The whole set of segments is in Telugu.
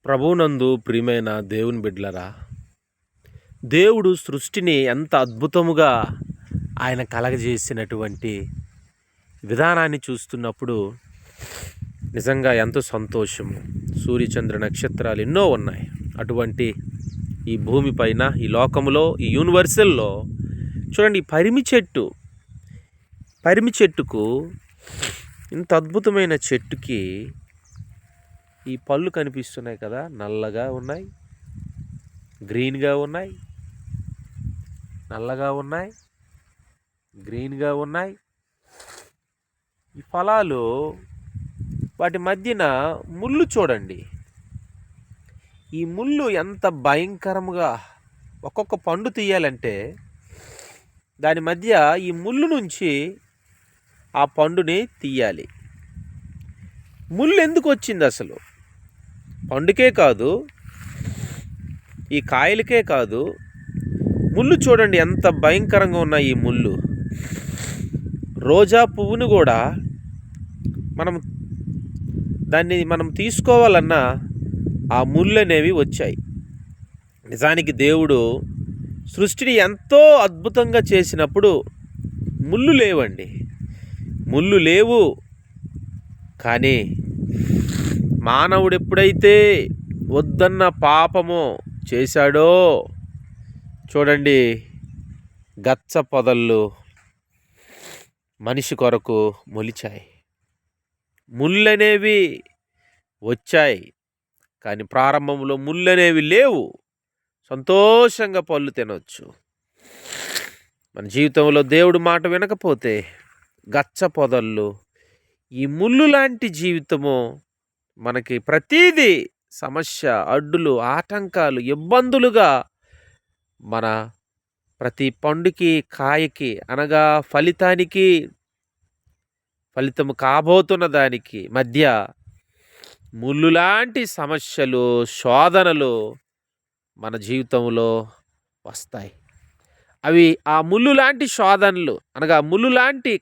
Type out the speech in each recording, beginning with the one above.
ప్రభువునందు ప్రియమైన దేవుని బిడ్డలరా, దేవుడు సృష్టిని ఎంత అద్భుతముగా ఆయన కలగజేసినటువంటి విధానాన్ని చూస్తున్నప్పుడు నిజంగా ఎంతో సంతోషము. సూర్యచంద్ర నక్షత్రాలు ఎన్నో ఉన్నాయి. అటువంటి ఈ భూమిపైన, ఈ లోకములో, ఈ యూనివర్సల్లో చూడండి, పరిమి చెట్టుకు, ఇంత అద్భుతమైన చెట్టుకి ఈ పళ్ళు కనిపిస్తున్నాయి కదా, నల్లగా ఉన్నాయి, గ్రీన్గా ఉన్నాయి, నల్లగా ఉన్నాయి, గ్రీన్గా ఉన్నాయి. ఈ ఫలాలు, వాటి మధ్యన ముళ్ళు చూడండి. ఈ ముళ్ళు ఎంత భయంకరముగా, ఒక్కొక్క పండు తీయాలంటే దాని మధ్య ఈ ముళ్ళు నుంచి ఆ పండుని తీయాలి. ముళ్ళు ఎందుకు వచ్చింది అసలు? పండుకే కాదు, ఈ కాయలకే కాదు, ముళ్ళు చూడండి ఎంత భయంకరంగా ఉన్నాయి ఈ ముళ్ళు. రోజా పువ్వును కూడా మనం తీసుకోవాలన్నా ఆ ముళ్ళు అనేవి వచ్చాయి. నిజానికి దేవుడు సృష్టిని ఎంతో అద్భుతంగా చేసినప్పుడు ముళ్ళు లేవండి, ముళ్ళు లేవు. కానీ మానవుడు ఎప్పుడైతే వద్దన్న పాపము చేశాడో చూడండి, గచ్చ పొదళ్ళు మనిషి కొరకు మొలిచాయి, ముళ్ళనేవి వచ్చాయి. కానీ ప్రారంభంలో ముళ్ళనేవి లేవు. సంతోషంగా పళ్ళు తినవచ్చు. మన జీవితంలో దేవుడు మాట వినకపోతే గచ్చ పొదళ్ళు, ఈ ముళ్ళు లాంటి జీవితము మనకి ప్రతీదీ సమస్య, అడ్డులు, ఆటంకాలు, ఇబ్బందులుగా మన ప్రతి పండుకి, కాయకి, అనగా ఫలితము కాబోతున్న దానికి మధ్య ముళ్ళు లాంటి సమస్యలు, శోధనలు మన జీవితంలో వస్తాయి. అవి ఆ ముళ్ళు లాంటి శోధనలు, అనగా ముళ్ళు లాంటి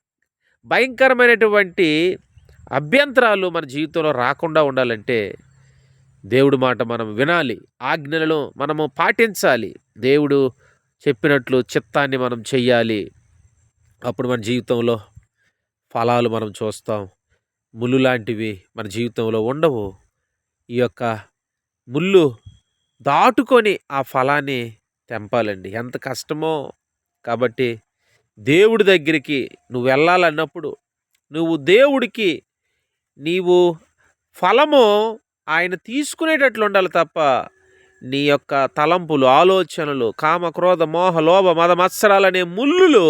భయంకరమైనటువంటి అభ్యంతరాలు మన జీవితంలో రాకుండా ఉండాలంటే దేవుడి మాట మనం వినాలి, ఆజ్ఞలను మనము పాటించాలి, దేవుడు చెప్పినట్లు చిత్తాన్ని మనం చెయ్యాలి. అప్పుడు మన జీవితంలో ఫలాలు మనం చూస్తాం. ముళ్ళు లాంటివి మన జీవితంలో ఉండవు. ఈ యొక్క ముళ్ళు దాటుకొని ఆ ఫలాన్ని తెంపాలండి, ఎంత కష్టమో. కాబట్టి దేవుడి దగ్గరికి నువ్వు వెళ్ళాలన్నప్పుడు దేవుడికి నీవు ఫలము ఆయన తీసుకునేటట్లు ఉండాలి తప్ప నీ యొక్క తలంపులు, ఆలోచనలు, కామ, క్రోధ, మోహ, లోభ, మద, మత్సరాలనే ముళ్ళులు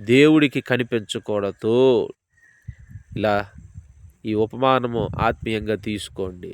దేవుడికి కనిపించకూడదు. ఇలా ఈ ఉపమానము ఆత్మీయంగా తీసుకోండి.